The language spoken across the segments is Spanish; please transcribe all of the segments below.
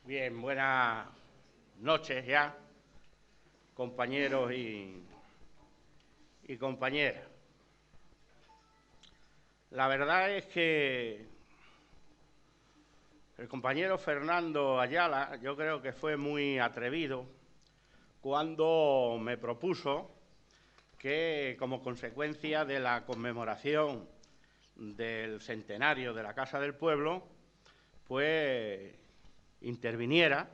Bien, buenas noches ya, compañeros y compañeras. La verdad es que el compañero Fernando Ayala, yo creo que fue muy atrevido cuando me propuso que, como consecuencia de la conmemoración del centenario de la Casa del Pueblo, pues interviniera,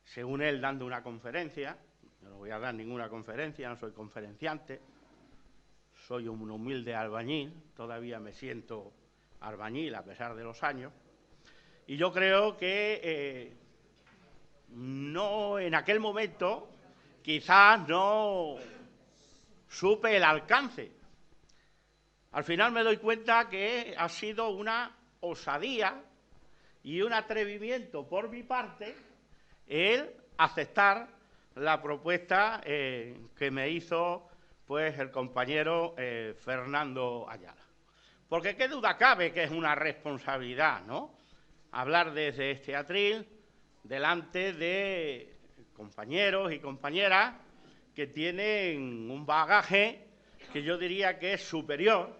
según él, dando una conferencia. Yo no voy a dar ninguna conferencia, no soy conferenciante, soy un humilde albañil, todavía me siento albañil a pesar de los años, y yo creo que no, en aquel momento quizás no supe el alcance. Al final me doy cuenta que ha sido una osadía y un atrevimiento por mi parte el aceptar la propuesta que me hizo pues el compañero Fernando Ayala. Porque qué duda cabe que es una responsabilidad, ¿no?, hablar desde este atril delante de compañeros y compañeras que tienen un bagaje que yo diría que es superior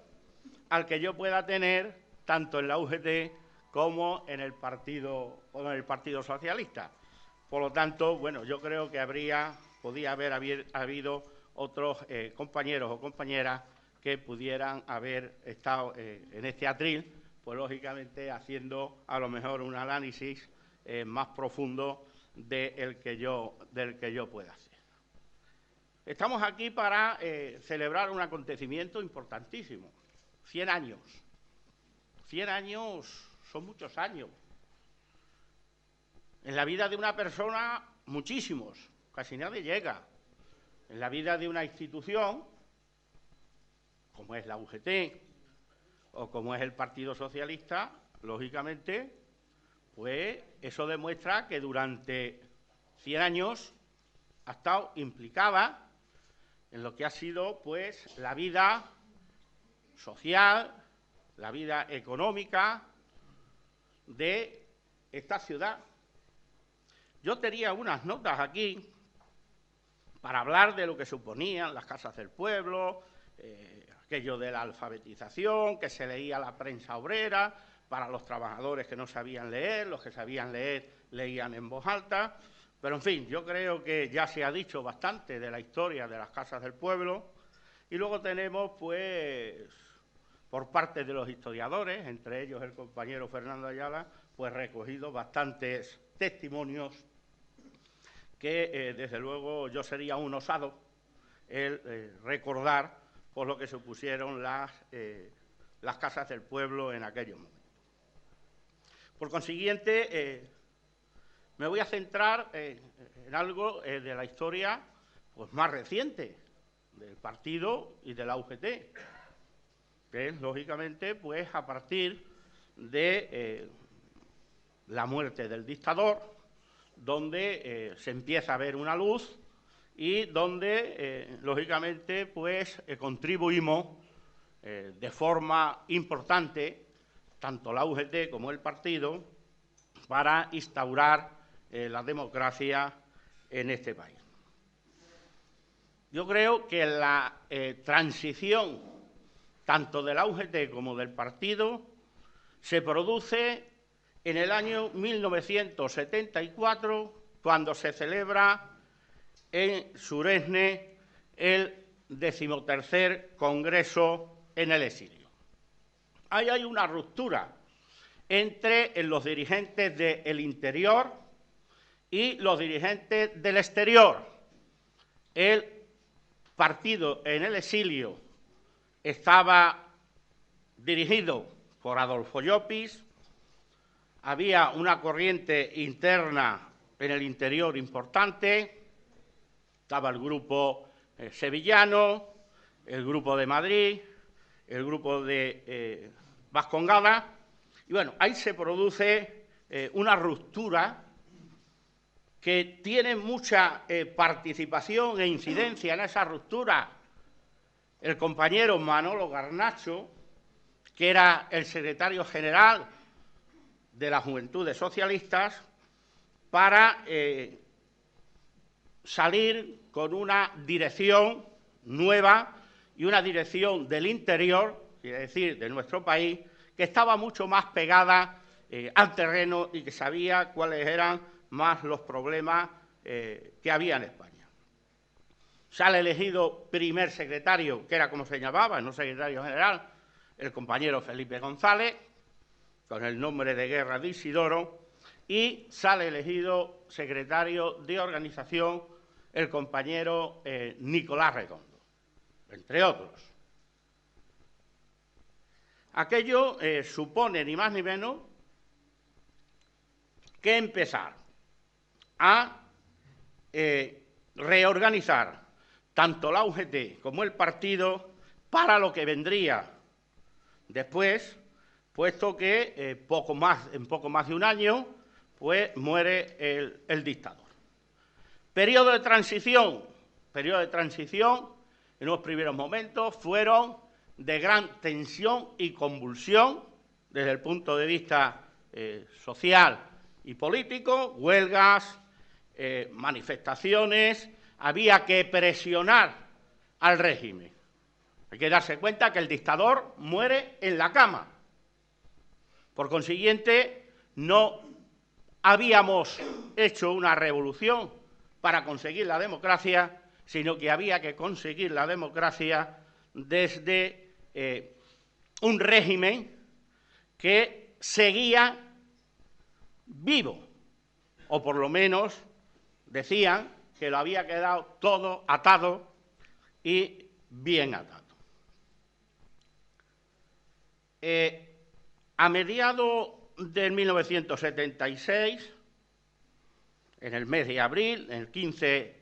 al que yo pueda tener tanto en la UGT como en el Partido Socialista. Por lo tanto, bueno, yo creo que podía haber habido otros compañeros o compañeras que pudieran haber estado en este atril, pues lógicamente haciendo a lo mejor un análisis más profundo del que yo pueda hacer. Estamos aquí para celebrar un acontecimiento importantísimo, 100 años. 100 años son muchos años. En la vida de una persona, muchísimos, casi nadie llega. En la vida de una institución, como es la UGT o como es el Partido Socialista, lógicamente, pues eso demuestra que durante 100 años ha estado implicada en lo que ha sido pues la vida social, la vida económica de esta ciudad. Yo tenía unas notas aquí para hablar de lo que suponían las casas del pueblo, aquello de la alfabetización, que se leía la prensa obrera, para los trabajadores que no sabían leer, los que sabían leer leían en voz alta, pero en fin, yo creo que ya se ha dicho bastante de la historia de las casas del pueblo, y luego tenemos, pues, por parte de los historiadores, entre ellos el compañero Fernando Ayala, pues recogido bastantes testimonios que, desde luego, yo sería un osado el recordar por lo que supusieron las casas del pueblo en aquellos momentos. Por consiguiente, me voy a centrar en algo de la historia pues, más reciente del partido y de la UGT, que es, lógicamente, pues, a partir de la muerte del dictador, donde se empieza a ver una luz y donde, lógicamente, pues contribuimos de forma importante, tanto la UGT como el partido, para instaurar la democracia en este país. Yo creo que la transición, tanto de la UGT como del partido, se produce en el año 1974, cuando se celebra en Suresne el 13º Congreso en el Exilio. Ahí hay una ruptura entre los dirigentes del interior y los dirigentes del exterior. El partido en el exilio estaba dirigido por Adolfo Llopis, había una corriente interna en el interior importante, estaba el grupo sevillano, el grupo de Madrid, el grupo de Vascongada, y bueno, ahí se produce una ruptura que tiene mucha participación e incidencia en esa ruptura el compañero Manolo Garnacho, que era el secretario general de las Juventudes Socialistas, para salir con una dirección nueva y una dirección del interior, es decir, de nuestro país, que estaba mucho más pegada al terreno y que sabía cuáles eran más los problemas que había en España. Sale elegido primer secretario, que era como se llamaba, no secretario general, el compañero Felipe González, con el nombre de guerra de Isidoro, y sale elegido secretario de organización el compañero Nicolás Redondo, entre otros. Aquello supone ni más ni menos que empezar a reorganizar tanto la UGT como el partido para lo que vendría después, puesto que en poco más de un año pues muere el dictador. Periodo de transición, en los primeros momentos fueron de gran tensión y convulsión desde el punto de vista social y político, huelgas, manifestaciones, había que presionar al régimen. Hay que darse cuenta que el dictador muere en la cama. Por consiguiente, no habíamos hecho una revolución para conseguir la democracia, sino que había que conseguir la democracia desde un régimen que seguía vivo, o por lo menos decían que lo había quedado todo atado y bien atado. A mediados de 1976, en el mes de abril, del 15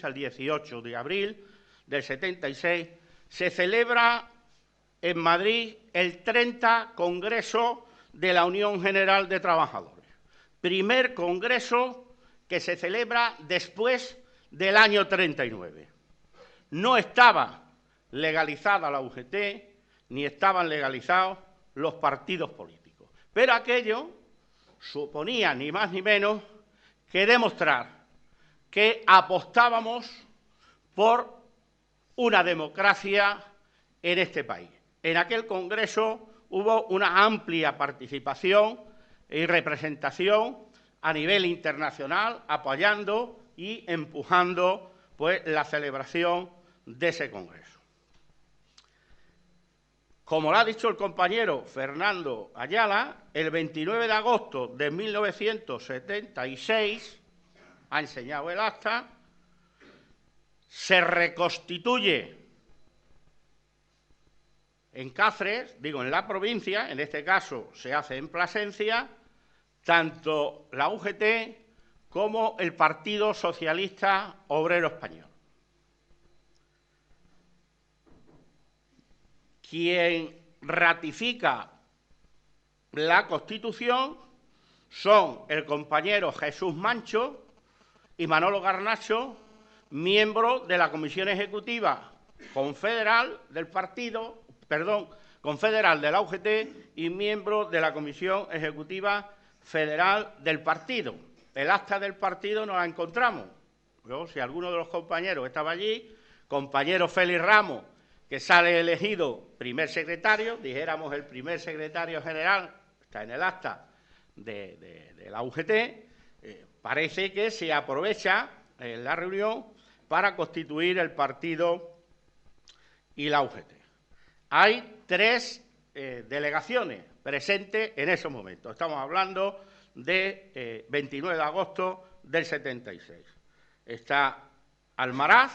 al 18 de abril del 76, se celebra en Madrid el 30 Congreso de la Unión General de Trabajadores. Primer congreso que se celebra después del año 39. No estaba legalizada la UGT, ni estaban legalizados los partidos políticos. Pero aquello suponía ni más ni menos que demostrar que apostábamos por una democracia en este país. En aquel congreso hubo una amplia participación y representación a nivel internacional, apoyando y empujando pues, la celebración de ese congreso. Como lo ha dicho el compañero Fernando Ayala, el 29 de agosto de 1976, ha enseñado el acta, se reconstituye en Cáceres, digo en la provincia, en este caso se hace en Plasencia, tanto la UGT como el Partido Socialista Obrero Español. Quien ratifica la Constitución son el compañero Jesús Mancho y Manolo Garnacho, miembros de la Comisión Ejecutiva Confederal del partido, confederal de la UGT y miembros de la Comisión Ejecutiva Federal del partido. El acta del partido no la encontramos. Luego, si alguno de los compañeros estaba allí, compañero Félix Ramos, que sale elegido primer secretario, dijéramos el primer secretario general, está en el acta de la UGT, parece que se aprovecha en la reunión para constituir el partido y la UGT. Hay 3 delegaciones presentes en esos momentos. Estamos hablando de 29 de agosto del 76. Está Almaraz,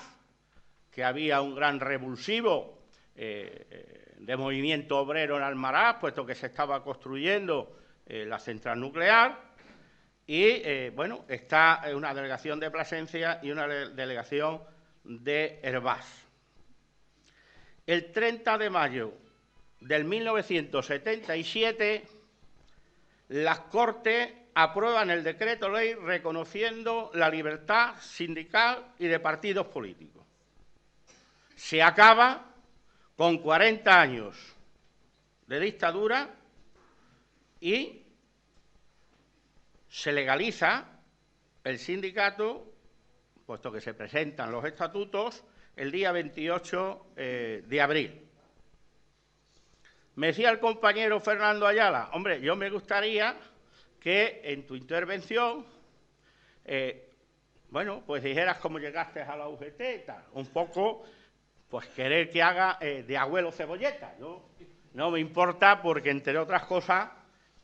que había un gran revulsivo de movimiento obrero en Almaraz, puesto que se estaba construyendo la central nuclear, y bueno, está una delegación de Plasencia y una delegación de Hervás. El 30 de mayo del 1977, las Cortes aprueban el decreto ley reconociendo la libertad sindical y de partidos políticos. Se acaba con 40 años de dictadura y se legaliza el sindicato, puesto que se presentan los estatutos, el día 28 de abril. Me decía el compañero Fernando Ayala, hombre, yo me gustaría que en tu intervención, bueno, pues dijeras cómo llegaste a la UGT y tal, un poco, pues querer que haga de abuelo cebolleta. Yo no me importa porque, entre otras cosas,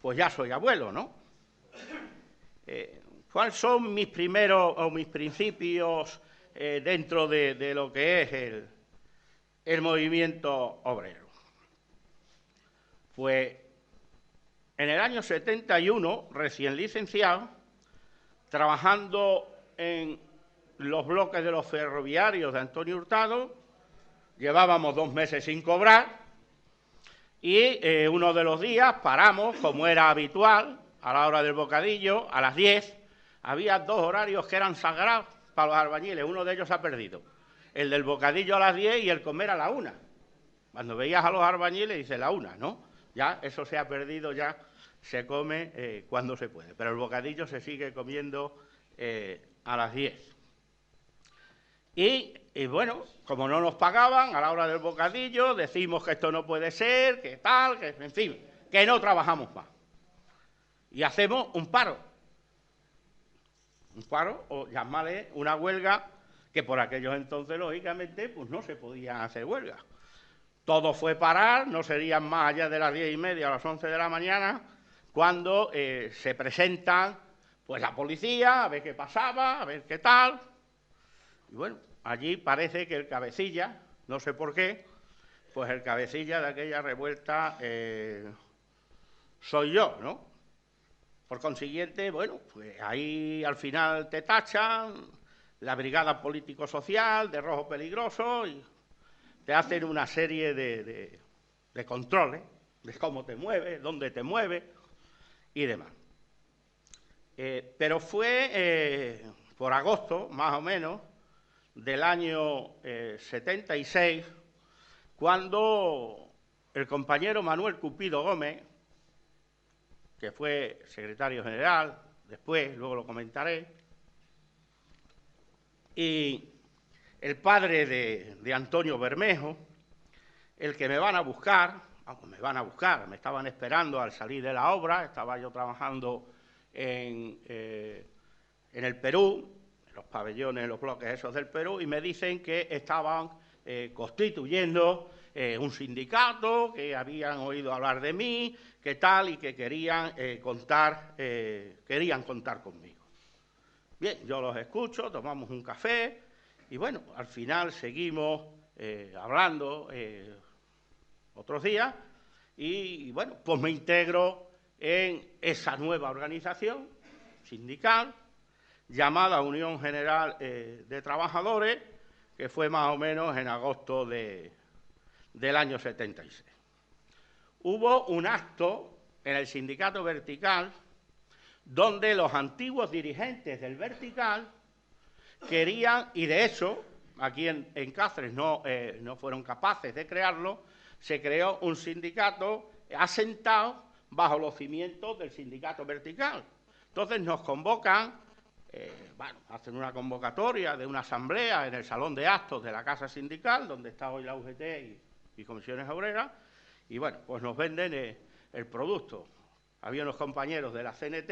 pues ya soy abuelo, ¿no? ¿Cuáles son mis primeros o mis principios dentro de lo que es el movimiento obrero? Pues en el año 71, recién licenciado, trabajando en los bloques de los ferroviarios de Antonio Hurtado, llevábamos 2 meses sin cobrar y uno de los días paramos, como era habitual, a la hora del bocadillo, a las 10, había 2 horarios que eran sagrados para los albañiles, uno de ellos se ha perdido, el del bocadillo a las 10 y el comer a la 1. Cuando veías a los albañiles dices la 1, ¿no? Ya eso se ha perdido, ya se come cuando se puede, pero el bocadillo se sigue comiendo a las 10. Y bueno, como no nos pagaban a la hora del bocadillo, decimos que esto no puede ser, que tal, que en fin, que no trabajamos más. Y hacemos un paro o llamarle una huelga, que por aquellos entonces, lógicamente, pues no se podía hacer huelga. Todo fue parar, no serían más allá de las 10:30 a las 11 de la mañana, cuando se presentan pues la policía, a ver qué pasaba, a ver qué tal. Y bueno, allí parece que el cabecilla, no sé por qué, pues el cabecilla de aquella revuelta soy yo, ¿no? Por consiguiente, bueno, pues ahí al final te tachan la brigada político-social de rojo peligroso y te hacen una serie de controles de cómo te mueves, dónde te mueves y demás. Pero fue por agosto, más o menos, del año 76, cuando el compañero Manuel Cupido Gómez, que fue secretario general, después, luego lo comentaré, y el padre de Antonio Bermejo, el que me van a buscar, me estaban esperando al salir de la obra, estaba yo trabajando en el Perú, en los pabellones, en los bloques esos del Perú, y me dicen que estaban constituyendo un sindicato, que habían oído hablar de mí, que tal, y que querían contar conmigo. Bien, yo los escucho, tomamos un café, y bueno, al final seguimos hablando otros días, y bueno, pues me integro en esa nueva organización sindical llamada Unión General de Trabajadores, que fue más o menos en agosto del año 76. Hubo un acto en el sindicato Vertical donde los antiguos dirigentes del Vertical querían, y de hecho, aquí en Cáceres no fueron capaces de crearlo, se creó un sindicato asentado bajo los cimientos del sindicato Vertical. Entonces nos convocan, hacen una convocatoria de una asamblea en el salón de actos de la Casa Sindical, donde está hoy la UGT y Comisiones Obreras, y bueno, pues nos venden el producto. Había unos compañeros de la CNT,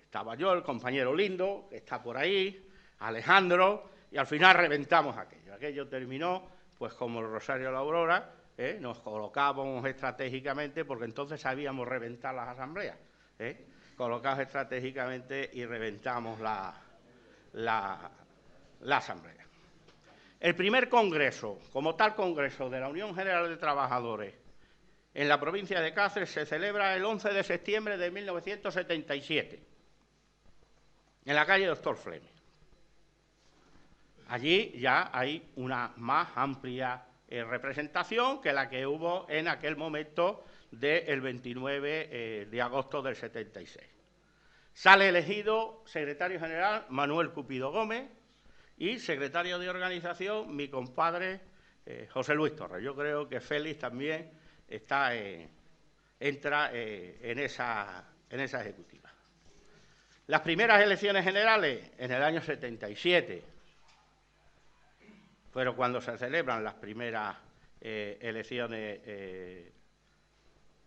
estaba yo, el compañero Lindo, que está por ahí, Alejandro, y al final reventamos aquello. Aquello terminó, pues como el Rosario de la Aurora, nos colocábamos estratégicamente, porque entonces sabíamos reventar las asambleas, colocados estratégicamente y reventamos la asamblea. El primer congreso, como tal congreso de la Unión General de Trabajadores en la provincia de Cáceres, se celebra el 11 de septiembre de 1977, en la calle Doctor Fleming. Allí ya hay una más amplia representación que la que hubo en aquel momento del 29 de agosto del 76. Sale elegido secretario general Manuel Cupido Gómez y secretario de organización mi compadre José Luis Torres. Yo creo que Félix también entra en esa ejecutiva. Las primeras elecciones generales en el año 77, fueron cuando se celebran las primeras elecciones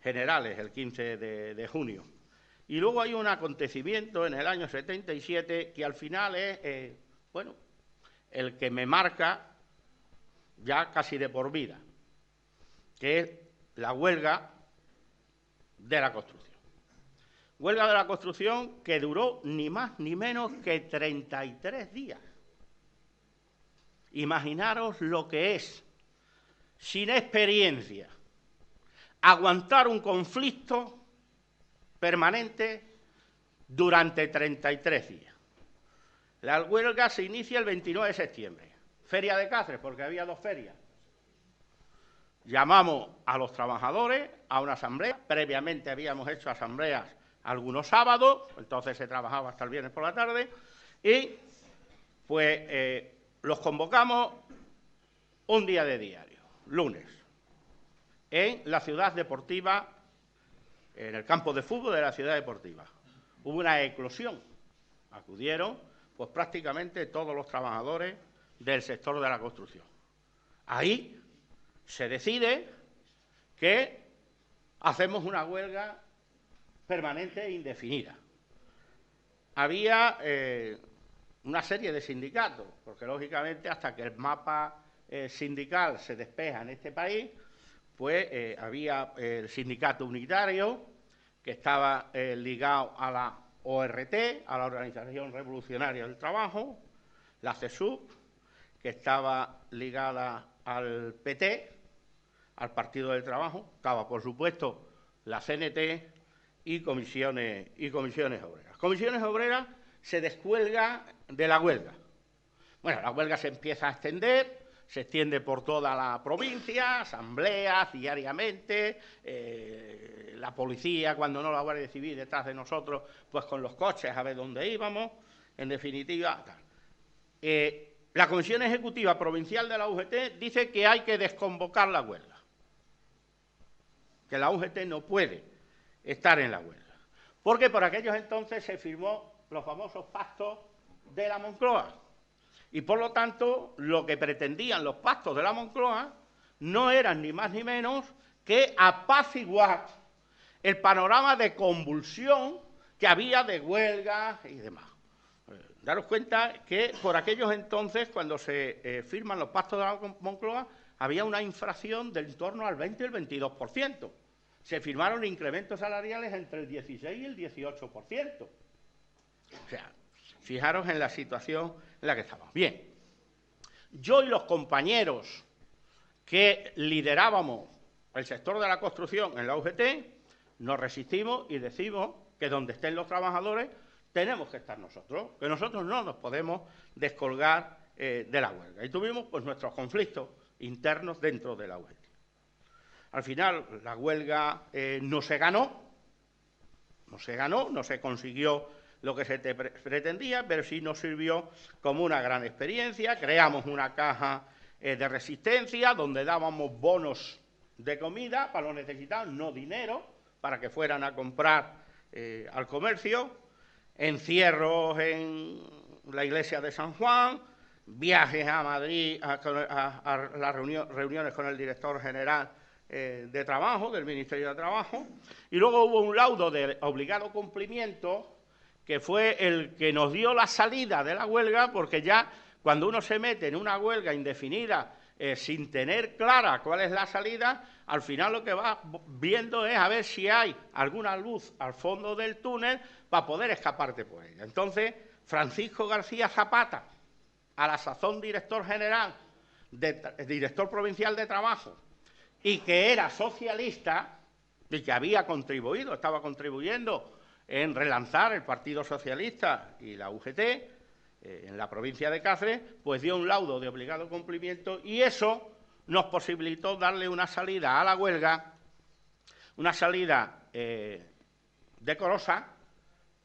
generales, el 15 de junio. Y luego hay un acontecimiento en el año 77 que al final es, bueno, el que me marca ya casi de por vida, que es la huelga de la construcción. Huelga de la construcción que duró ni más ni menos que 33 días. Imaginaros lo que es, sin experiencia, aguantar un conflicto permanente durante 33 días. La huelga se inicia el 29 de septiembre, Feria de Cáceres, porque había 2 ferias. Llamamos a los trabajadores a una asamblea. Previamente habíamos hecho asambleas algunos sábados, entonces se trabajaba hasta el viernes por la tarde, y pues los convocamos un día de diario, lunes, en la ciudad deportiva, en el campo de fútbol de la ciudad deportiva. Hubo una eclosión, acudieron pues prácticamente todos los trabajadores del sector de la construcción. Ahí se decide que hacemos una huelga permanente e indefinida. Había una serie de sindicatos, porque lógicamente hasta que el mapa sindical se despeja en este país, pues había el sindicato unitario, que estaba ligado a la ORT, a la Organización Revolucionaria del Trabajo, la CESUP, que estaba ligada al PT, al Partido del Trabajo, estaba, por supuesto, la CNT y comisiones obreras. Comisiones obreras se descuelga de la huelga. Bueno, la huelga se empieza a extender, se extiende por toda la provincia, asambleas diariamente, la policía, cuando no la Guardia Civil, detrás de nosotros, pues con los coches a ver dónde íbamos, en definitiva, tal. La Comisión Ejecutiva Provincial de la UGT dice que hay que desconvocar la huelga, que la UGT no puede estar en la huelga, porque por aquellos entonces se firmó los famosos pactos de la Moncloa, y por lo tanto lo que pretendían los pactos de la Moncloa no eran ni más ni menos que apaciguar el panorama de convulsión que había de huelgas y demás. Daros cuenta que por aquellos entonces, cuando se firman los pactos de la Moncloa, había una inflación del entorno al 20 y el 22%. Se firmaron incrementos salariales entre el 16 y el 18%. O sea, fijaros en la situación en la que estamos. Bien, yo y los compañeros que liderábamos el sector de la construcción en la UGT, nos resistimos y decimos que donde estén los trabajadores tenemos que estar nosotros, que nosotros no nos podemos descolgar de la huelga. Y tuvimos pues nuestros conflictos internos dentro de la UGT. Al final la huelga no se ganó, no se consiguió lo que se pretendía, pero sí nos sirvió como una gran experiencia. Creamos una caja de resistencia donde dábamos bonos de comida para los necesitados, no dinero, para que fueran a comprar al comercio, encierros en la iglesia de San Juan, viajes a Madrid a las reuniones con el director general de Trabajo, del Ministerio de Trabajo, y luego hubo un laudo de obligado cumplimiento que fue el que nos dio la salida de la huelga, porque ya cuando uno se mete en una huelga indefinida sin tener clara cuál es la salida, al final lo que va viendo es a ver si hay alguna luz al fondo del túnel para poder escaparte por ella. Entonces, Francisco García Zapata, a la sazón director general, director provincial de Trabajo, y que era socialista y que había contribuido, estaba contribuyendo en relanzar el Partido Socialista y la UGT en la provincia de Cáceres, pues dio un laudo de obligado cumplimiento y eso nos posibilitó darle una salida a la huelga, una salida decorosa,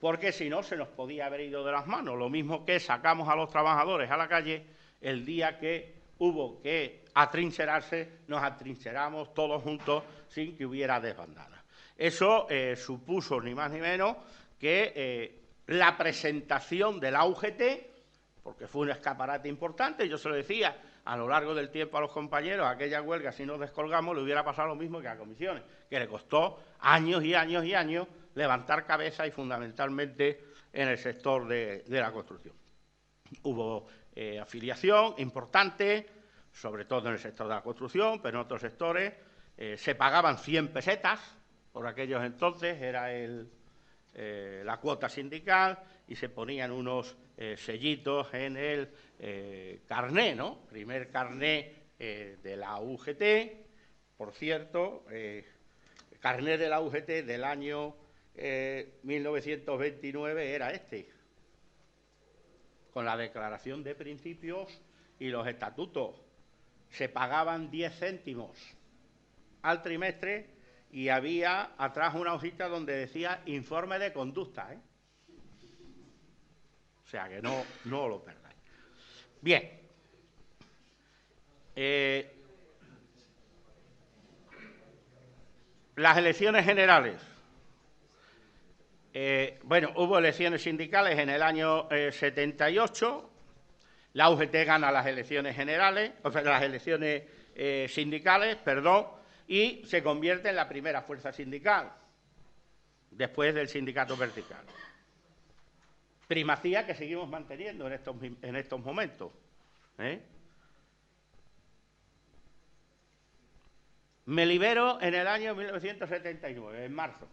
porque si no se nos podía haber ido de las manos, lo mismo que sacamos a los trabajadores a la calle el día que hubo que atrincherarse, nos atrincheramos todos juntos sin que hubiera desbandada. Eso supuso ni más ni menos que la presentación de la UGT, porque fue un escaparate importante. Yo se lo decía a lo largo del tiempo a los compañeros, aquella huelga, si nos descolgamos, le hubiera pasado lo mismo que a comisiones, que le costó años y años y años levantar cabeza, y fundamentalmente en el sector de la construcción. Hubo afiliación importante, sobre todo en el sector de la construcción, pero en otros sectores se pagaban 100 pesetas, por aquellos entonces era la cuota sindical, y se ponían unos sellitos en el carné, ¿no? Primer carné de la UGT, por cierto, carné de la UGT del año 1929 era este, con la declaración de principios y los estatutos. Se pagaban 10 céntimos al trimestre y había atrás una hojita donde decía informe de conducta, ¿eh? O sea que no lo perdáis. Bien. Las elecciones generales. Bueno, hubo elecciones sindicales en el año 78. La UGT gana las elecciones generales, o sea, las elecciones sindicales, perdón, y se convierte en la primera fuerza sindical, después del sindicato vertical. Primacía que seguimos manteniendo en estos momentos. Me libero en el año 1979, en marzo.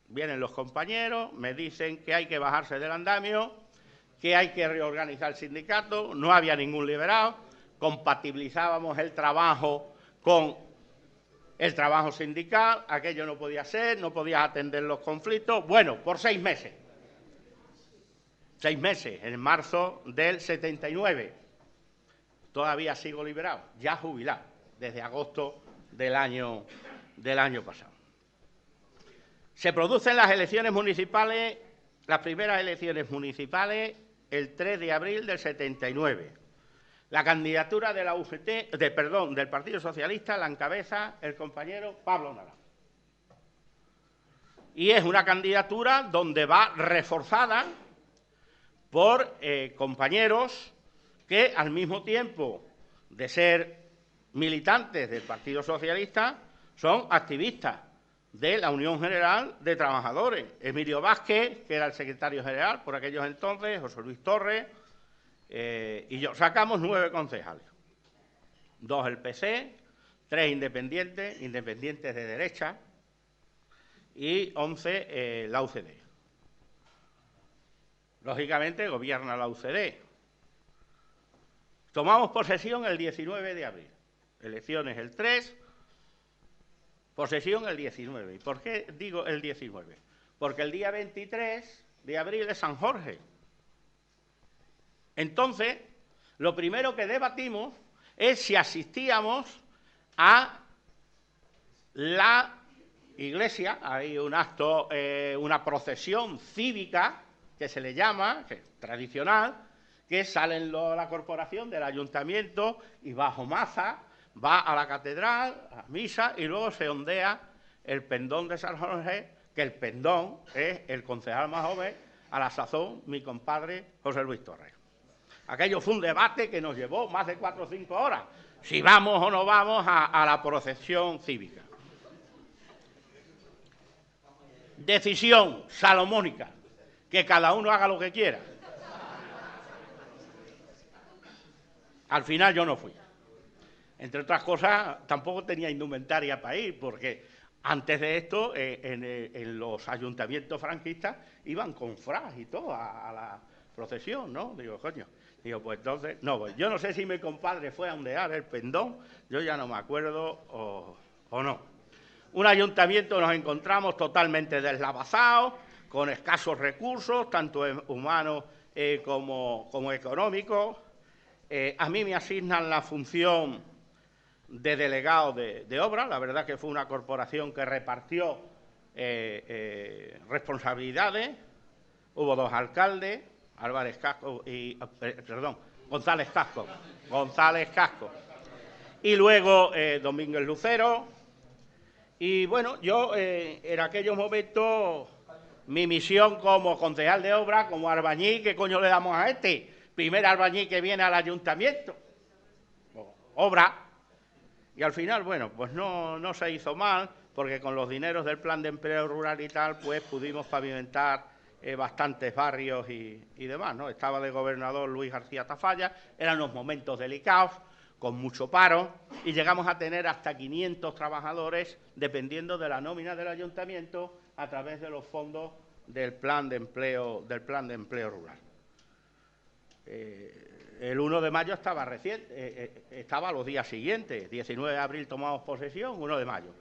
Vienen los compañeros, me dicen que hay que bajarse del andamio, que hay que reorganizar el sindicato, no había ningún liberado, compatibilizábamos el trabajo con el trabajo sindical, aquello no podía ser, no podías atender los conflictos. Bueno, por 6 meses. 6 meses, en marzo del 79. Todavía sigo liberado, ya jubilado, desde agosto del año pasado. Se producen las elecciones municipales, las primeras elecciones municipales, el 3 de abril del 79. La candidatura de la UGT, del Partido Socialista la encabeza el compañero Pablo Naranjo. Y es una candidatura donde va reforzada por compañeros que, al mismo tiempo de ser militantes del Partido Socialista, son activistas de la Unión General de Trabajadores. Emilio Vázquez, que era el secretario general por aquellos entonces, José Luis Torres y yo. Sacamos 9 concejales. 2 el PC, 3 independientes de derecha, y 11 la UCD. Lógicamente gobierna la UCD. Tomamos posesión el 19 de abril. Elecciones el 3, posesión el 19. ¿Y por qué digo el 19? Porque el día 23 de abril es San Jorge. Entonces, lo primero que debatimos es si asistíamos a la iglesia. Hay un acto, una procesión cívica, que se le llama, que es tradicional, que salen la corporación del ayuntamiento y bajo maza va a la catedral, a misa, y luego se ondea el pendón de San Jorge, que el pendón es el concejal más joven, a la sazón, mi compadre José Luis Torres. Aquello fue un debate que nos llevó más de 4 o 5 horas, si vamos o no vamos a la procesión cívica. Decisión salomónica, que cada uno haga lo que quiera. Al final yo no fui. Entre otras cosas, tampoco tenía indumentaria para ir, porque antes de esto, en los ayuntamientos franquistas, iban con frac y todo a la procesión, ¿no? Digo, coño. Digo, pues entonces, no voy. Yo no sé si mi compadre fue a ondear el pendón, yo ya no me acuerdo o no. Un ayuntamiento nos encontramos totalmente deslavazado, con escasos recursos, tanto humanos como económicos. A mí me asignan la función de delegado de obra. La verdad que fue una corporación que repartió responsabilidades. Hubo 2 alcaldes, González Casco, y luego Domínguez Lucero. Y bueno, yo en aquellos momentos mi misión como concejal de obra, como albañil, ¿qué coño le damos a este? Primer albañil que viene al ayuntamiento. Obra. Y al final, bueno, pues no se hizo mal, porque con los dineros del plan de empleo rural y tal, pues pudimos pavimentar bastantes barrios y demás, ¿no? Estaba de gobernador Luis García Tafalla, eran unos momentos delicados, con mucho paro, y llegamos a tener hasta 500 trabajadores, dependiendo de la nómina del ayuntamiento, a través de los fondos del plan de empleo rural. El 1 de mayo estaba reciente, estaba los días siguientes, 19 de abril tomamos posesión, 1 de mayo.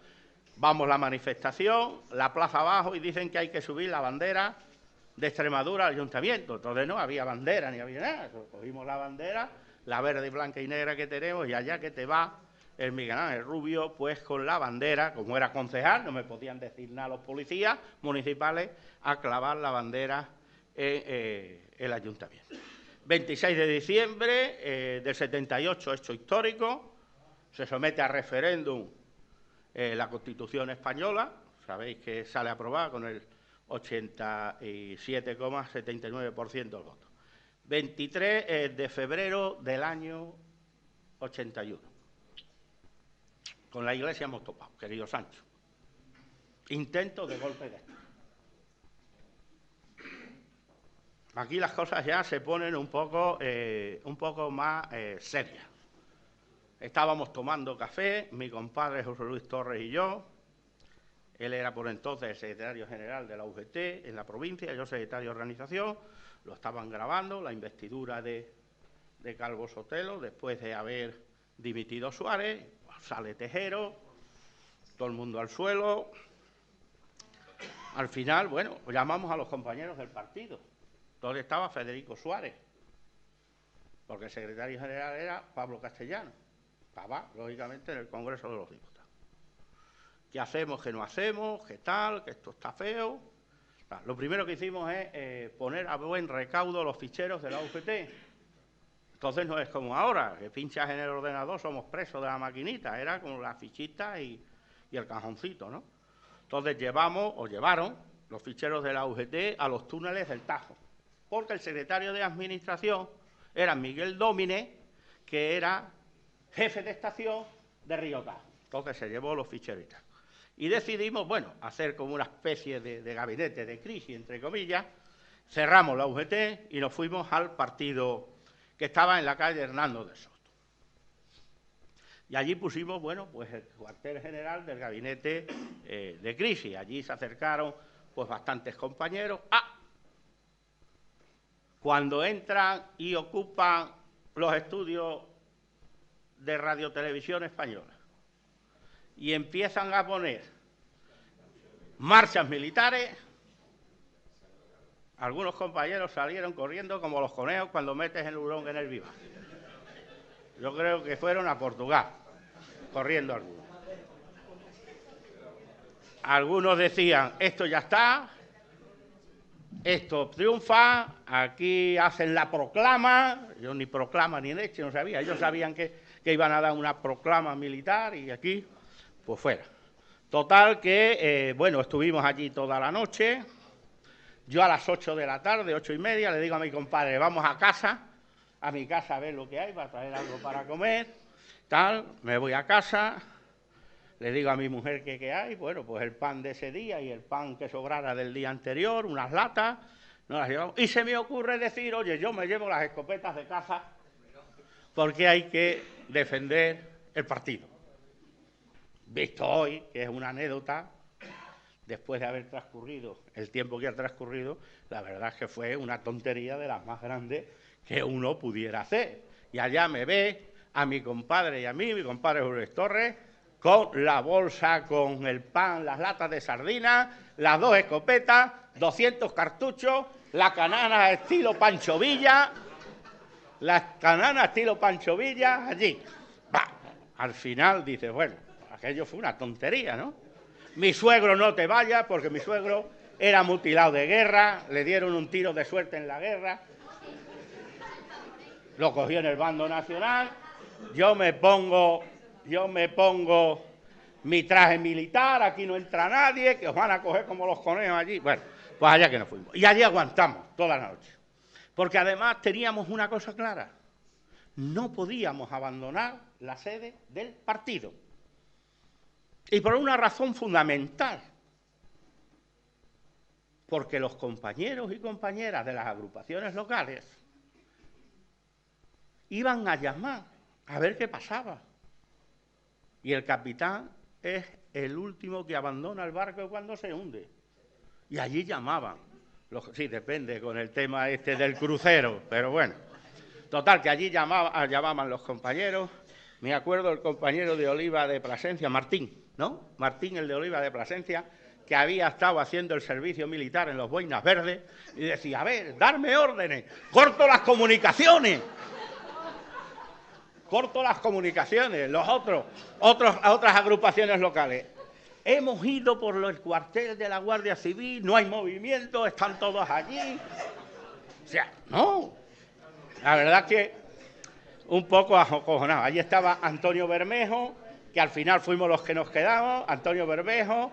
Vamos la manifestación, la plaza abajo, y dicen que hay que subir la bandera de Extremadura al ayuntamiento. Entonces no había bandera ni había nada. Cogimos la bandera, la verde, blanca y negra que tenemos, y allá que te va el Miguel Ángel Rubio, pues con la bandera, como era concejal, no me podían decir nada los policías municipales, a clavar la bandera en el ayuntamiento. 26 de diciembre del 78, hecho histórico, se somete a referéndum la Constitución española, sabéis que sale aprobada con el 87,79% del voto. 23 de febrero del año 81. Con la Iglesia hemos topado, querido Sancho. Intento de golpe de Estado. Aquí las cosas ya se ponen un poco más serias. Estábamos tomando café, mi compadre José Luis Torres y yo. Él era por entonces el secretario general de la UGT en la provincia, yo secretario de organización. Lo estaban grabando, la investidura de Calvo Sotelo, después de haber dimitido Suárez. Sale Tejero, todo el mundo al suelo. Al final, bueno, llamamos a los compañeros del partido. Entonces estaba Federico Suárez, porque el secretario general era Pablo Castellano. Estaba, lógicamente, en el Congreso de los Diputados. ¿Qué hacemos, qué no hacemos, qué tal, que esto está feo? Lo primero que hicimos es poner a buen recaudo los ficheros de la UGT. Entonces no es como ahora, que pinchas en el ordenador, somos presos de la maquinita, era con la fichita y el cajoncito, ¿no? Entonces llevaron los ficheros de la UGT a los túneles del Tajo, porque el secretario de Administración era Miguel Dómine, que era jefe de estación de Río Tajo. Entonces se llevó los ficheros y decidimos, bueno, hacer como una especie de gabinete de crisis, entre comillas. Cerramos la UGT y nos fuimos al partido que estaba en la calle Hernando de Soto. Y allí pusimos, bueno, pues el cuartel general del gabinete de crisis. Allí se acercaron, pues, bastantes compañeros. Cuando entran y ocupan los estudios de Radiotelevisión Española y empiezan a poner marchas militares, algunos compañeros salieron corriendo como los conejos cuando metes el hurón en el viva. Yo creo que fueron a Portugal, corriendo algunos. Algunos decían, esto ya está, esto triunfa, aquí hacen la proclama. Yo ni proclama ni leche no sabía. Ellos sabían que iban a dar una proclama militar y aquí, pues fuera. Total que, bueno, estuvimos allí toda la noche. Yo a las 8 de la tarde, 8:30, le digo a mi compadre, vamos a mi casa a ver lo que hay, para traer algo para comer, tal. Me voy a casa, le digo a mi mujer que qué hay, bueno, pues el pan de ese día y el pan que sobrara del día anterior, unas latas, nos las llevamos. Y se me ocurre decir, oye, yo me llevo las escopetas de caza porque hay que defender el partido. Visto hoy, que es una anécdota, después de haber transcurrido el tiempo que ha transcurrido, la verdad es que fue una tontería de las más grandes que uno pudiera hacer. Y allá me ve a mi compadre y a mí, mi compadre Luis Torres, con la bolsa, con el pan, las latas de sardinas, las 2 escopetas, 200 cartuchos, la canana estilo Pancho Villa, allí. Al final dices, bueno, aquello fue una tontería, ¿no? Mi suegro no te vaya, porque mi suegro era mutilado de guerra, le dieron un tiro de suerte en la guerra, lo cogió en el bando nacional, yo me pongo mi traje militar, aquí no entra nadie, que os van a coger como los conejos allí. Bueno, Pues allá que nos fuimos. Y allí aguantamos toda la noche. Porque además teníamos una cosa clara. No podíamos abandonar la sede del partido. Y por una razón fundamental. Porque los compañeros y compañeras de las agrupaciones locales iban a llamar a ver qué pasaba. Y el capitán es el último que abandona el barco cuando se hunde. Y allí llamaban. Sí, depende con el tema este del crucero, pero bueno. Total, que allí llamaban los compañeros. Me acuerdo el compañero de Oliva de Plasencia, Martín, ¿no? Martín, el de Oliva de Plasencia, que había estado haciendo el servicio militar en los Boinas Verdes, y decía, a ver, darme órdenes, corto las comunicaciones. Corto las comunicaciones, otras agrupaciones locales. Hemos ido por el cuartel de la Guardia Civil, no hay movimiento, están todos allí. O sea, no. La verdad que un poco acojonado. Allí estaba Antonio Bermejo, que al final fuimos los que nos quedamos, Antonio Bermejo,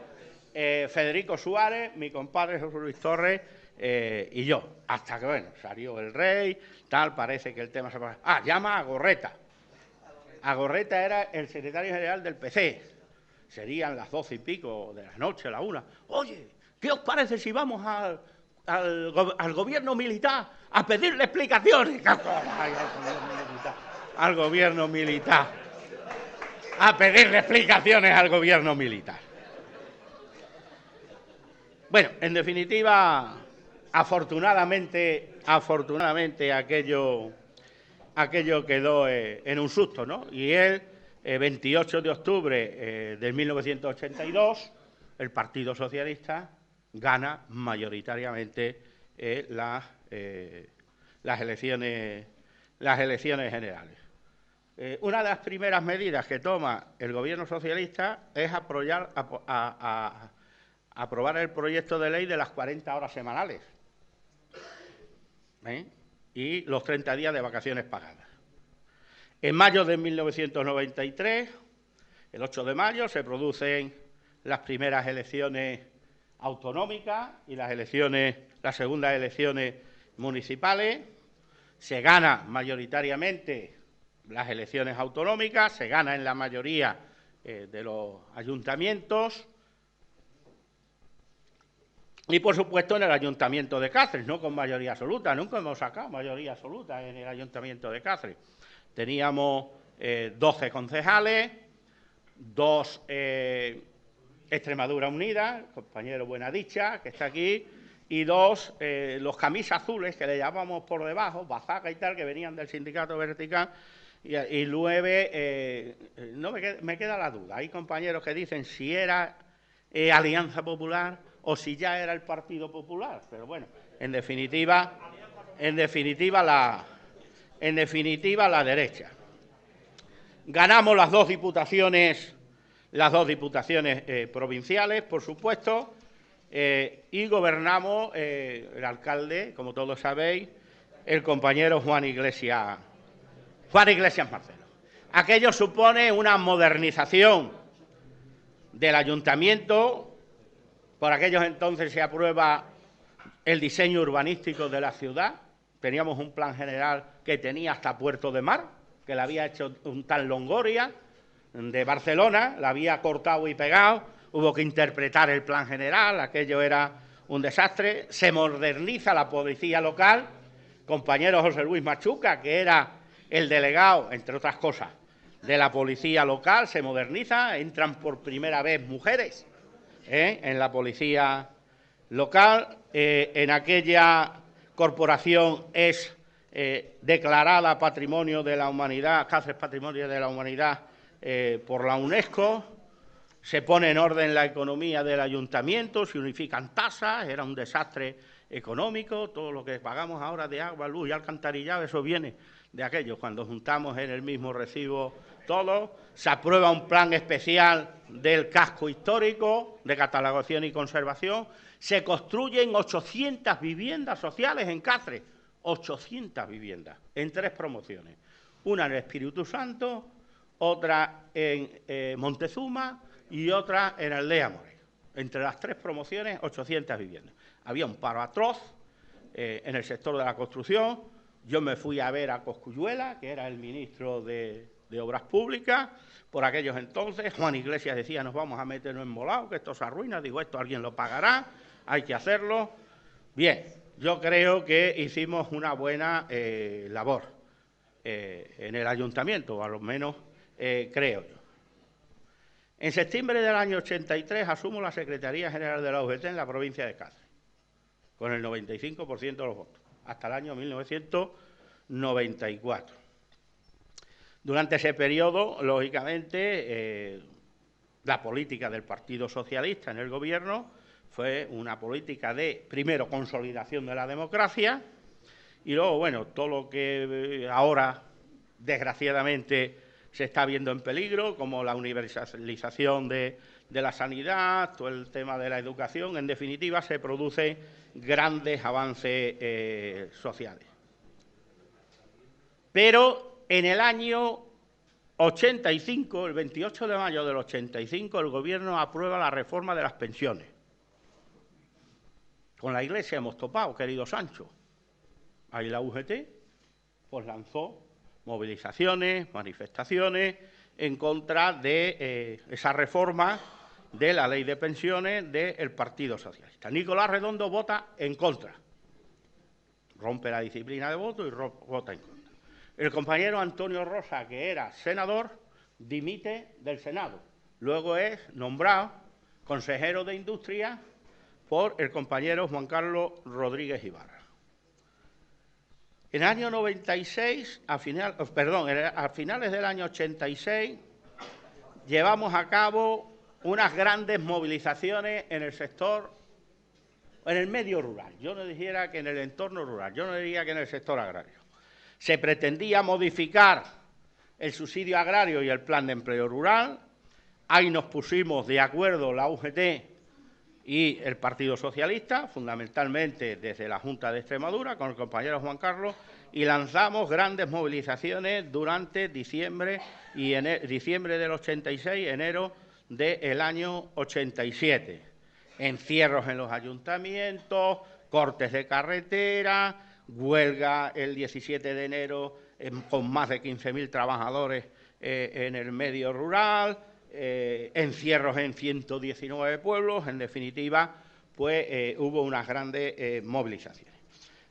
Federico Suárez, mi compadre José Luis Torres y yo. Hasta que, bueno, salió el rey, tal, parece que el tema se... llama a Gorreta. Agorreta era el secretario general del PC. Serían las 12 y pico de la noche, la 1. Oye, ¿qué os parece si vamos al gobierno militar a pedirle explicaciones? Al gobierno militar. A pedirle explicaciones al gobierno militar. Bueno, en definitiva, afortunadamente aquello quedó en un susto, ¿no? Y el 28 de octubre de 1982, el Partido Socialista gana mayoritariamente las elecciones generales. Una de las primeras medidas que toma el gobierno socialista es aprobar el proyecto de ley de las 40 horas semanales. Y los 30 días de vacaciones pagadas. En mayo de 1993, el 8 de mayo, se producen las primeras elecciones autonómicas y las segundas elecciones municipales. Se gana mayoritariamente las elecciones autonómicas, se gana en la mayoría de los ayuntamientos. Y, por supuesto, en el Ayuntamiento de Cáceres, no con mayoría absoluta. Nunca hemos sacado mayoría absoluta en el Ayuntamiento de Cáceres. Teníamos 12 concejales, 2 Extremadura Unida, el compañero Buenadicha, que está aquí, y 2 los camisas azules, que le llamábamos por debajo, Bazaca y tal, que venían del Sindicato Vertical, y 9, no me queda la duda. Hay compañeros que dicen si era Alianza Popular o si ya era el Partido Popular, pero bueno, en definitiva la derecha. Ganamos las dos diputaciones provinciales, por supuesto, y gobernamos el alcalde, como todos sabéis, el compañero Juan Iglesias Marcelo. Aquello supone una modernización del ayuntamiento. Por aquellos entonces se aprueba el diseño urbanístico de la ciudad. Teníamos un plan general que tenía hasta Puerto de Mar, que le había hecho un tal Longoria de Barcelona, la había cortado y pegado, hubo que interpretar el plan general, aquello era un desastre. Se moderniza la policía local, compañero José Luis Machuca, que era el delegado, entre otras cosas, de la policía local, se moderniza, entran por primera vez mujeres en la policía local. En aquella corporación es declarada Patrimonio de la Humanidad, Cáceres Patrimonio de la Humanidad por la UNESCO. Se pone en orden la economía del ayuntamiento, se unifican tasas, era un desastre económico, todo lo que pagamos ahora de agua, luz y alcantarillado, eso viene de aquello, cuando juntamos en el mismo recibo todo. Se aprueba un plan especial del casco histórico, de catalogación y conservación. Se construyen 800 viviendas sociales en Cáceres, 800 viviendas, en 3 promociones. Una en el Espíritu Santo, otra en Montezuma y otra en Aldea Moreno. entre las 3 promociones, 800 viviendas. Había un paro atroz en el sector de la construcción. Yo me fui a ver a Cosculluela, que era el ministro de Obras Públicas, por aquellos entonces. Juan Iglesias decía, nos vamos a meternos en molao, que esto se arruina. Digo, esto alguien lo pagará, hay que hacerlo. Bien, yo creo que hicimos una buena labor en el ayuntamiento, o a lo menos creo yo. En septiembre del año 83 asumo la Secretaría General de la UGT en la provincia de Cáceres, con el 95% de los votos, hasta el año 1994. Durante ese periodo, lógicamente, la política del Partido Socialista en el gobierno fue una política de, primero, consolidación de la democracia, y luego, bueno, todo lo que ahora, desgraciadamente, se está viendo en peligro, como la universalización de la sanidad, todo el tema de la educación. En definitiva, se producen grandes avances sociales. Pero en el año 85, el 28 de mayo del 85, el Gobierno aprueba la reforma de las pensiones. Con la Iglesia hemos topado, querido Sancho. Ahí la UGT pues lanzó movilizaciones, manifestaciones en contra de esa reforma de la ley de pensiones del Partido Socialista. Nicolás Redondo vota en contra, rompe la disciplina de voto y vota en contra. El compañero Antonio Rosa, que era senador, dimite del Senado. Luego es nombrado consejero de Industria por el compañero Juan Carlos Rodríguez Ibarra. En el año 96, a finales del año 86, llevamos a cabo unas grandes movilizaciones en el sector, en el medio rural. Yo no dijera que en el entorno rural, yo no diría que en el sector agrario. Se pretendía modificar el subsidio agrario y el plan de empleo rural. Ahí nos pusimos de acuerdo la UGT y el Partido Socialista, fundamentalmente desde la Junta de Extremadura, con el compañero Juan Carlos, y lanzamos grandes movilizaciones durante diciembre del 86, enero del año 87. Encierros en los ayuntamientos, cortes de carretera, huelga el 17 de enero con más de 15.000 trabajadores en el medio rural, encierros en 119 pueblos. En definitiva, pues hubo unas grandes movilizaciones.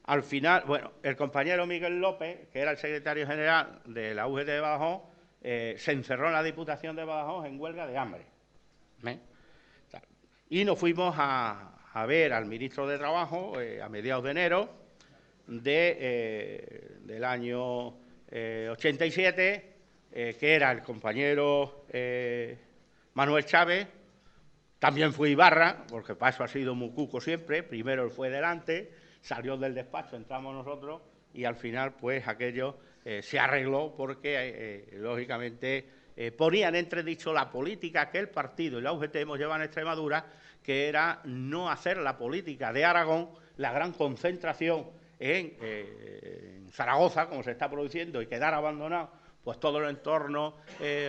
Al final, bueno, el compañero Miguel López, que era el secretario general de la UGT de Badajoz, se encerró en la Diputación de Badajoz en huelga de hambre. Y nos fuimos a ver al ministro de Trabajo a mediados de enero del año 87, que era el compañero Manuel Chávez. También fue Ibarra, porque para eso ha sido muy cuco siempre. Primero él fue delante, salió del despacho, entramos nosotros y al final pues aquello se arregló porque lógicamente ponían en entredicho la política que el partido y la UGT hemos llevado en Extremadura, que era no hacer la política de Aragón, la gran concentración en Zaragoza, como se está produciendo, y quedar abandonado pues todo el entorno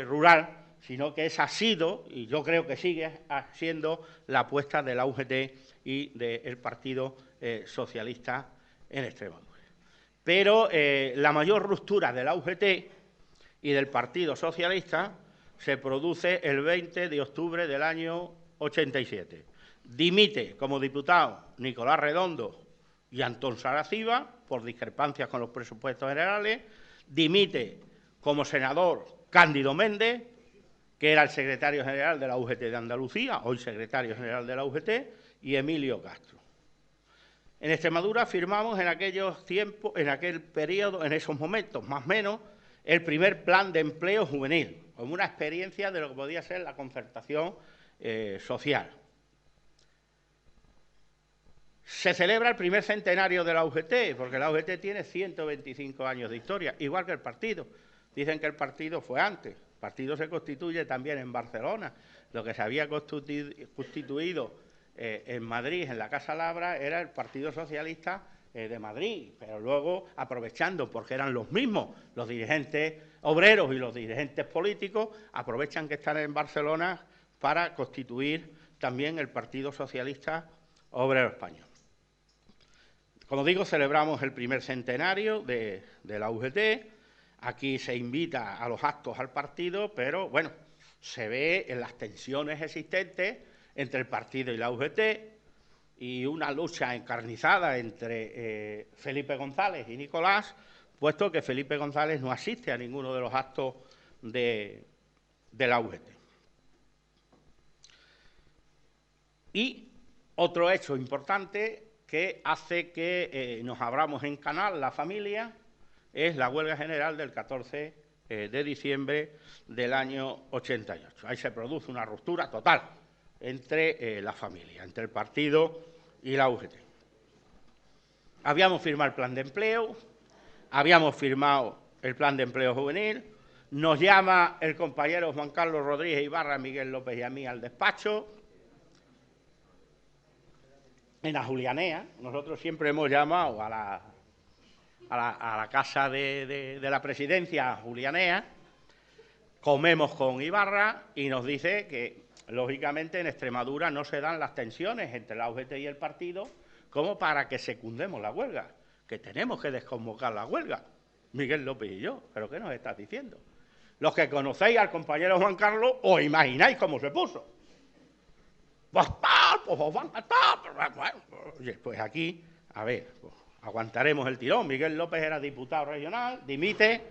rural, sino que esa ha sido, y yo creo que sigue siendo, la apuesta de la UGT y del Partido Socialista en Extremadura. Pero la mayor ruptura de la UGT y del Partido Socialista se produce el 20 de octubre del año 87. Dimite como diputado Nicolás Redondo y Antón Saraciba por discrepancias con los presupuestos generales. Dimite como senador Cándido Méndez, que era el secretario general de la UGT de Andalucía, hoy secretario general de la UGT, y Emilio Castro. En Extremadura firmamos en aquellos tiempos, en aquel periodo, en esos momentos, más o menos, el primer plan de empleo juvenil, como una experiencia de lo que podía ser la concertación social. Se celebra el primer centenario de la UGT, porque la UGT tiene 125 años de historia, igual que el partido. Dicen que el partido fue antes. El partido se constituye también en Barcelona. Lo que se había constituido en Madrid, en la Casa Labra, era el Partido Socialista de Madrid, pero luego, aprovechando, porque eran los mismos, los dirigentes obreros y los dirigentes políticos, aprovechan que están en Barcelona para constituir también el Partido Socialista Obrero Español. Como digo, celebramos el primer centenario de la UGT. Aquí se invita a los actos al partido, pero bueno, se ve en las tensiones existentes entre el partido y la UGT y una lucha encarnizada entre Felipe González y Nicolás, puesto que Felipe González no asiste a ninguno de los actos de la UGT. Y otro hecho importante que hace que nos abramos en canal la familia es la huelga general del 14 de diciembre del año 88. Ahí se produce una ruptura total entre la familia, entre el partido y la UGT. Habíamos firmado el plan de empleo, habíamos firmado el plan de empleo juvenil, nos llama el compañero Juan Carlos Rodríguez Ibarra, Miguel López y a mí al despacho, en la Julianea. Nosotros siempre hemos llamado a la casa de la presidencia Julianea, comemos con Ibarra y nos dice que, lógicamente, en Extremadura no se dan las tensiones entre la UGT y el partido como para que secundemos la huelga, que tenemos que desconvocar la huelga. Miguel López y yo, ¿pero qué nos estás diciendo? Los que conocéis al compañero Juan Carlos, os imagináis cómo se puso. Pues aquí, a ver, pues aguantaremos el tirón. Miguel López era diputado regional, dimite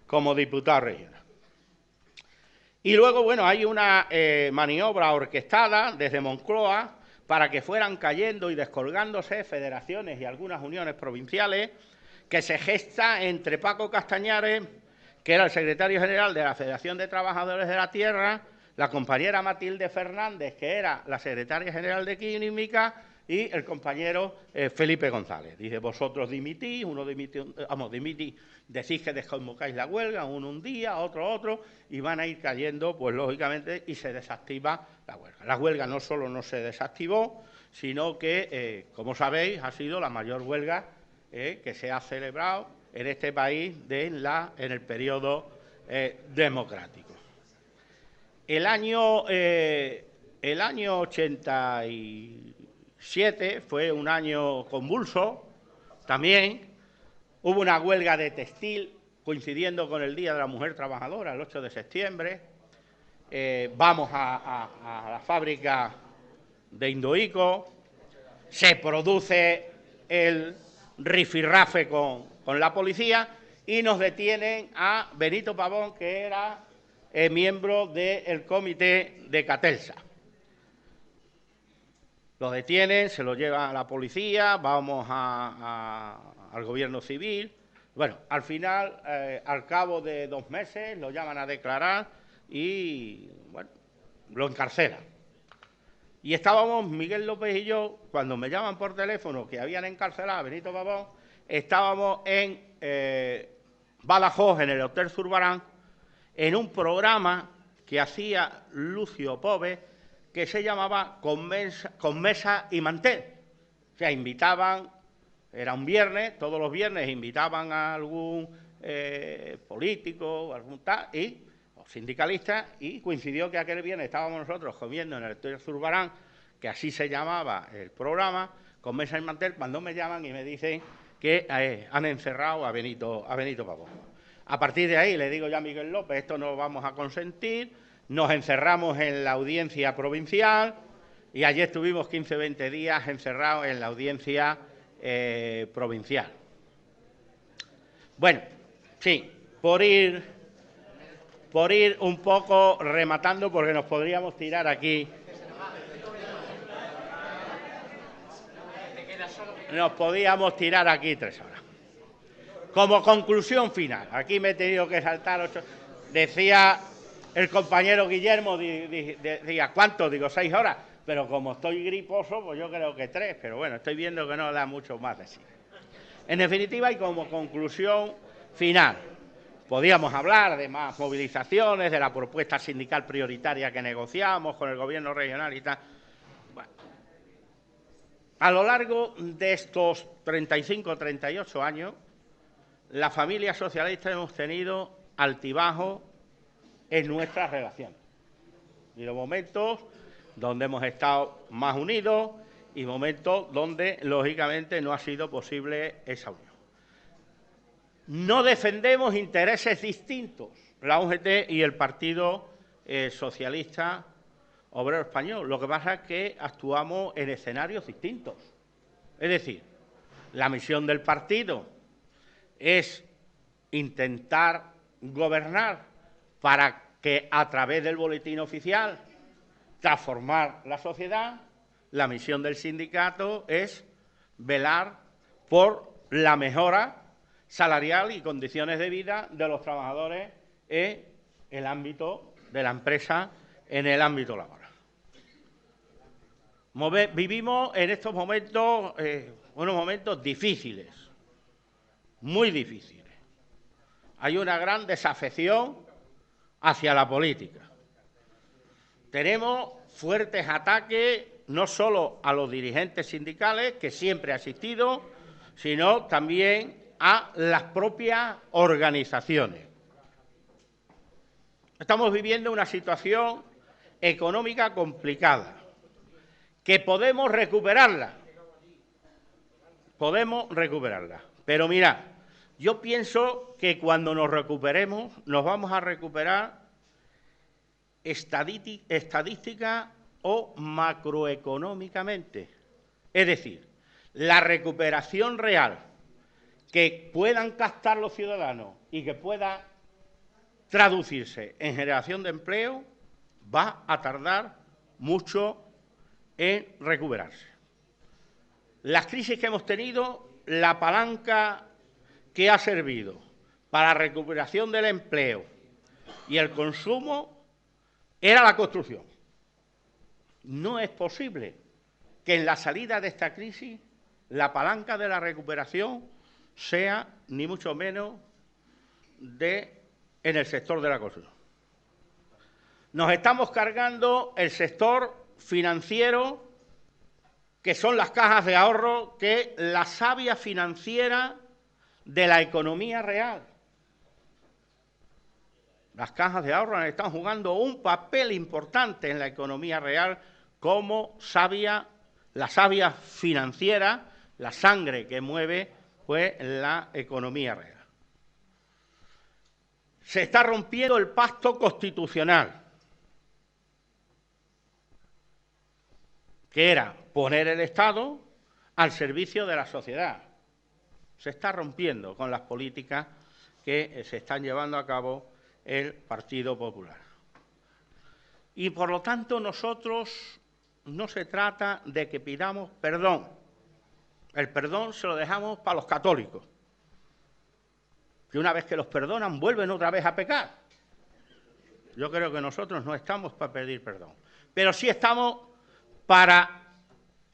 como diputado regional. Y luego, bueno, hay una maniobra orquestada desde Moncloa para que fueran cayendo y descolgándose federaciones y algunas uniones provinciales, que se gesta entre Paco Castañares, que era el secretario general de la Federación de Trabajadores de la Tierra, la compañera Matilde Fernández, que era la secretaria general de Química, y el compañero Felipe González. Dice, vosotros dimitís, dimitís, decís que desconvocáis la huelga, uno un día, otro, y van a ir cayendo, pues lógicamente, y se desactiva la huelga. La huelga no solo no se desactivó, sino que, como sabéis, ha sido la mayor huelga que se ha celebrado en este país en el periodo democrático. El año 87 fue un año convulso, también hubo una huelga de textil coincidiendo con el Día de la Mujer Trabajadora, el 8 de septiembre. Vamos a la fábrica de Indoico, se produce el rifirrafe con la policía y nos detienen a Benito Pavón, que era miembro del comité de Catelsa. Lo detienen, se lo llevan a la policía, vamos al gobierno civil. Bueno, al final, al cabo de 2 meses, lo llaman a declarar y, bueno, lo encarcelan. Y estábamos, Miguel López y yo, cuando me llaman por teléfono que habían encarcelado a Benito Pavón, estábamos en Badajoz, en el Hotel Zurbarán, en un programa que hacía Lucio Pove, que se llamaba Con Mesa y Mantel. O sea, invitaban, era un viernes, todos los viernes invitaban a algún político, algún tal, o sindicalista, y coincidió que aquel viernes estábamos nosotros comiendo en el Hotel Zurbarán, que así se llamaba el programa, Con Mesa y Mantel, cuando me llaman y me dicen que han encerrado a Benito Pavón. A partir de ahí le digo ya a Miguel López, esto no lo vamos a consentir, nos encerramos en la audiencia provincial y allí estuvimos 15 o 20 días encerrados en la audiencia provincial. Bueno, sí, por ir un poco rematando, porque nos podríamos tirar aquí. Nos podíamos tirar aquí 3 horas. Como conclusión final, aquí me he tenido que saltar 8. Decía el compañero Guillermo, decía, ¿cuánto? Digo, 6 horas. Pero como estoy griposo, pues yo creo que 3. Pero bueno, estoy viendo que no da mucho más de sí. En definitiva, y como conclusión final, podíamos hablar de más movilizaciones, de la propuesta sindical prioritaria que negociamos con el gobierno regional y tal. Bueno, a lo largo de estos 35 o 38 años, la familia socialista hemos tenido altibajos en nuestras relaciones. Y los momentos donde hemos estado más unidos y momentos donde, lógicamente, no ha sido posible esa unión. No defendemos intereses distintos, la UGT y el Partido Socialista Obrero Español. Lo que pasa es que actuamos en escenarios distintos. Es decir, la misión del partido es intentar gobernar para que, a través del boletín oficial, transformar la sociedad. La misión del sindicato es velar por la mejora salarial y condiciones de vida de los trabajadores en el ámbito de la empresa, en el ámbito laboral. Vivimos en estos momentos unos momentos difíciles, muy difíciles. Hay una gran desafección hacia la política. Tenemos fuertes ataques no solo a los dirigentes sindicales, que siempre ha existido, sino también a las propias organizaciones. Estamos viviendo una situación económica complicada, que podemos recuperarla. Podemos recuperarla. Pero mirad, yo pienso que cuando nos recuperemos, nos vamos a recuperar estadística o macroeconómicamente. Es decir, la recuperación real que puedan captar los ciudadanos y que pueda traducirse en generación de empleo va a tardar mucho en recuperarse. Las crisis que hemos tenido, la palanca que ha servido para la recuperación del empleo y el consumo era la construcción. No es posible que en la salida de esta crisis la palanca de la recuperación sea ni mucho menos en el sector de la construcción. Nos estamos cargando el sector financiero, que son las cajas de ahorro, que es la savia financiera de la economía real. Las cajas de ahorro están jugando un papel importante en la economía real como la savia financiera, la sangre que mueve pues la economía real. Se está rompiendo el pacto constitucional, que era poner el Estado al servicio de la sociedad. Se está rompiendo con las políticas que se están llevando a cabo el Partido Popular. Y, por lo tanto, nosotros no se trata de que pidamos perdón. El perdón se lo dejamos para los católicos, que una vez que los perdonan vuelven otra vez a pecar. Yo creo que nosotros no estamos para pedir perdón, pero sí estamos para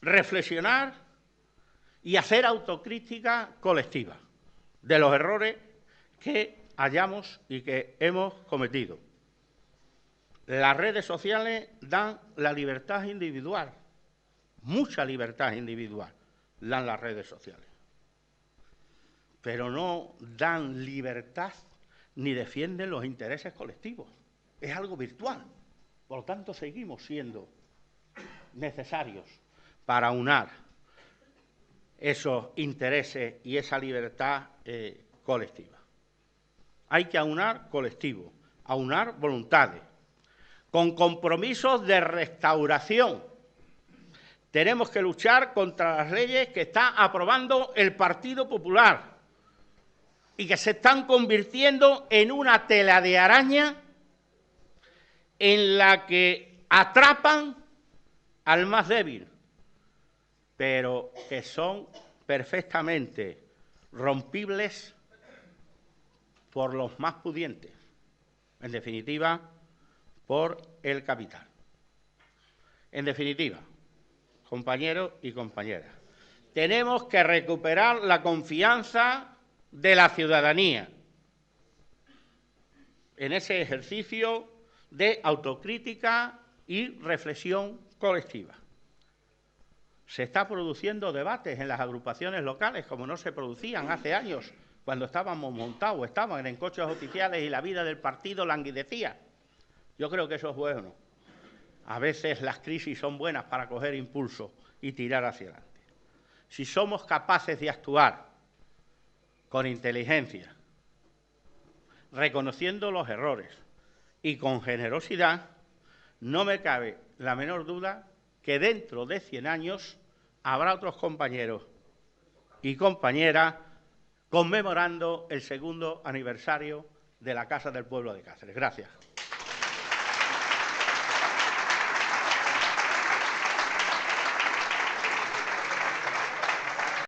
reflexionar y hacer autocrítica colectiva de los errores que hayamos y que hemos cometido. Las redes sociales dan la libertad individual, mucha libertad individual dan las redes sociales, pero no dan libertad ni defienden los intereses colectivos. Es algo virtual, por lo tanto seguimos siendo necesarios para aunar esos intereses y esa libertad colectiva. Hay que aunar colectivos, aunar voluntades, con compromisos de restauración. Tenemos que luchar contra las leyes que está aprobando el Partido Popular y que se están convirtiendo en una tela de araña en la que atrapan al más débil, pero que son perfectamente rompibles por los más pudientes, en definitiva, por el capital. En definitiva, compañeros y compañeras, tenemos que recuperar la confianza de la ciudadanía en ese ejercicio de autocrítica y reflexión colectiva. Se está produciendo debates en las agrupaciones locales como no se producían hace años, cuando estábamos montados, estaban en coches oficiales y la vida del partido languidecía. Yo creo que eso es bueno. A veces las crisis son buenas para coger impulso y tirar hacia adelante. Si somos capaces de actuar con inteligencia, reconociendo los errores y con generosidad, no me cabe la menor duda que dentro de 100 años habrá otros compañeros y compañeras conmemorando el 2.º aniversario de la Casa del Pueblo de Cáceres. Gracias.